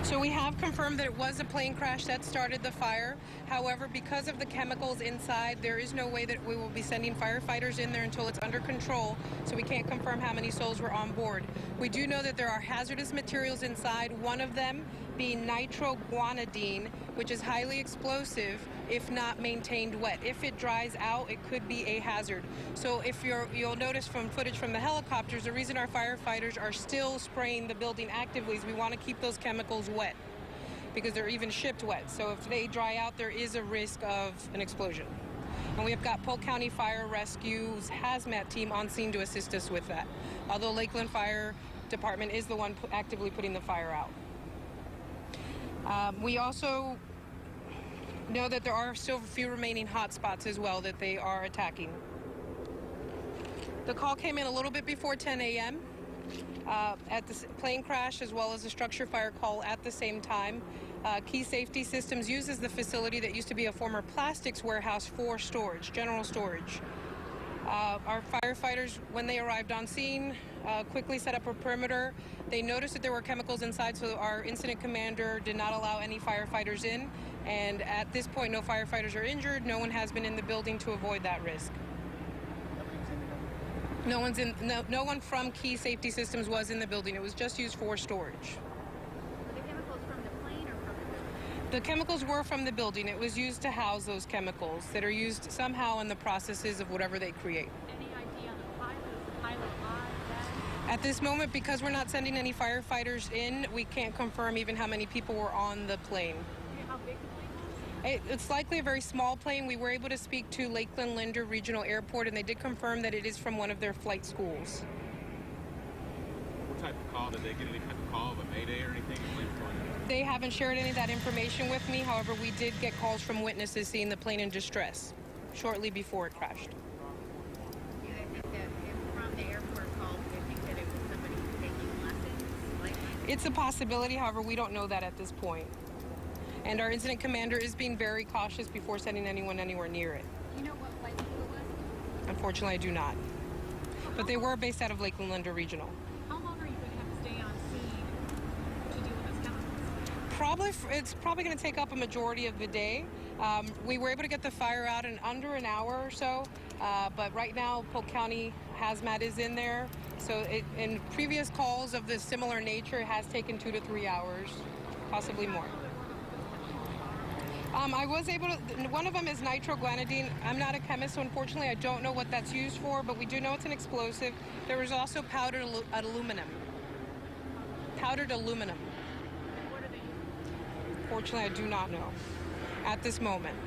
So we have confirmed that it was a plane crash that started the fire. However, because of the chemicals inside, there is no way that we will be sending firefighters in there until it's under control, so we can't confirm how many souls were on board. We do know that there are hazardous materials inside, one of them being nitroguanidine, which is highly explosive if not maintained wet. If it dries out, it could be a hazard. So if you'll notice from footage from the helicopters, the reason our firefighters are still spraying the building actively is we want to keep those chemicals wet because they're even shipped wet. So if they dry out, there is a risk of an explosion. And we have got Polk County Fire Rescue's hazmat team on scene to assist us with that, although Lakeland Fire Department is the one actively putting the fire out. We also know that there are still a few remaining hot spots as well that they are attacking. The call came in a little bit before 10 a.m. At the plane crash as well as a structure fire call at the same time. Key Safety Systems uses the facility that used to be a former plastics warehouse for storage, general storage. Our firefighters, when they arrived on scene, quickly set up a perimeter. They noticed that there were chemicals inside, so our incident commander did not allow any firefighters in. And at this point, no firefighters are injured. No one has been in the building to avoid that risk. No one from Key Safety Systems was in the building. It was just used for storage. Were the chemicals from the plane or from the building? The chemicals were from the building. It was used to house those chemicals that are used somehow in the processes of whatever they create. Any idea on the pilot? Is the pilot alive? At this moment, because we're not sending any firefighters in, we can't confirm even how many people were on the plane. How big the plane was? It's likely a very small plane. We were able to speak to Lakeland Linder Regional Airport, and they did confirm that it is from one of their flight schools. What type of call? Did they get any type of call of a mayday or anything? They haven't shared any of that information with me. However, we did get calls from witnesses seeing the plane in distress shortly before it crashed. Do you think that from the airport call, do you think that it was somebody taking lessons? It's a possibility. However, we don't know that at this point. And our incident commander is being very cautious before sending anyone anywhere near it. Do you know what flight school it was? Unfortunately, I do not. But they were based out of Lakeland Linder Regional. How long are you going to have to stay on scene to deal with this chemical? It's probably going to take up a majority of the day. We were able to get the fire out in under an hour or so, but right now Polk County hazmat is in there. So in previous calls of this similar nature, it has taken 2 to 3 hours, possibly more. I was able to, one of them is nitroguanidine. I'm not a chemist, so unfortunately I don't know what that's used for, but we do know it's an explosive. There was also powdered aluminum. Powdered aluminum. What are they using? Fortunately, I do not know at this moment.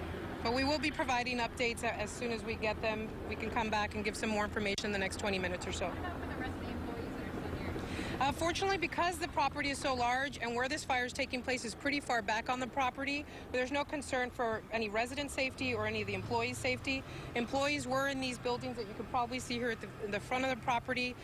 But we will be providing updates as soon as we get them. We can come back and give some more information in the next 20 minutes or so. What about for the rest of the employees that are still here? Fortunately, because the property is so large and where this fire is taking place is pretty far back on the property, there's no concern for any resident safety or any of the employees' safety. Employees were in these buildings that you could probably see here at the front of the property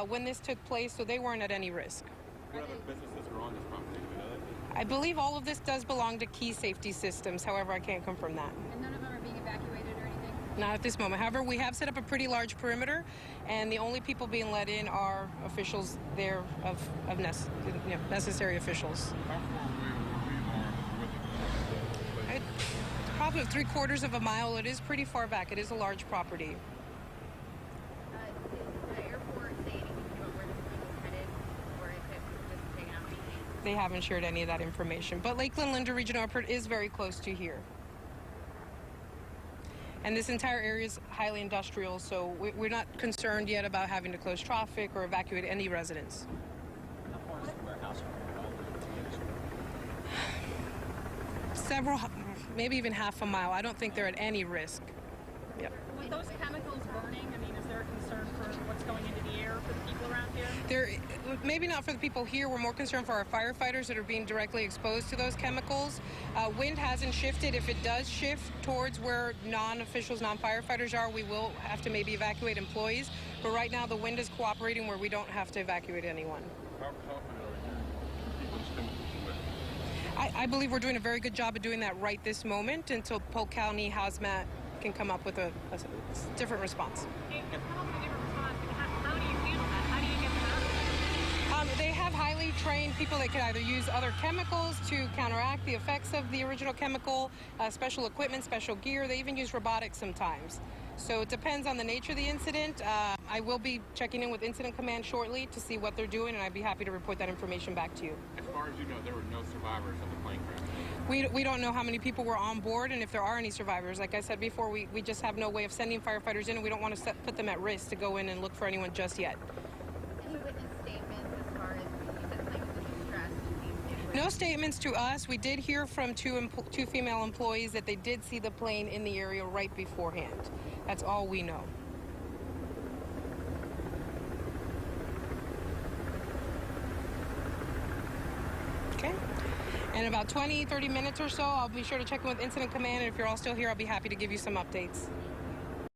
when this took place, so they weren't at any risk. What other businesses are on this property? Do we know that? I believe all of this does belong to Key Safety Systems. However, I can't confirm that. And none of them are being evacuated or anything? Not at this moment. However, we have set up a pretty large perimeter, and the only people being let in are officials there of necessary officials. How far away will we are with it? Probably 3/4 of a mile. It is pretty far back. It is a large property. Did the airport say anything about where this plane was headed, or if it was just taken out of anything? They haven't shared any of that information. But Lakeland Linder Regional Airport is very close to here. And this entire area is highly industrial, so we're not concerned yet about having to close traffic or evacuate any residents. How far is the warehouse from Several, maybe even half a mile. I don't think they're at any risk. Yep. With those chemicals burning, I mean, is there a concern for what's going into the air for the people around here? Maybe not for the people here. We're more concerned for our firefighters that are being directly exposed to those chemicals. Wind hasn't shifted. If it does shift towards where non-officials, non-firefighters are, we will have to maybe evacuate employees. But right now, the wind is cooperating where we don't have to evacuate anyone. How confident are you to keep those chemicals away? I believe we're doing a very good job of doing that right this moment until Polk County hazmat can come up with a different response. Come up with a different response. How do you handle that? How do you get them out? They have highly highly trained people that could either use other chemicals to counteract the effects of the original chemical, special equipment, special gear. They even use robotics sometimes. So it depends on the nature of the incident. I will be checking in with Incident Command shortly to see what they're doing, and I'd be happy to report that information back to you. As far as you know, there were no survivors of the plane crash. We don't know how many people were on board and if there are any survivors. Like I said before, we just have no way of sending firefighters in, and we don't want to put them at risk to go in and look for anyone just yet. Any witness statements as far as you said plane was distressed? No statements to us. We did hear from two female employees that they did see the plane in the area right beforehand. That's all we know. Okay. In about 20, 30 minutes or so, I'll be sure to check in with Incident Command, and if you're all still here, I'll be happy to give you some updates.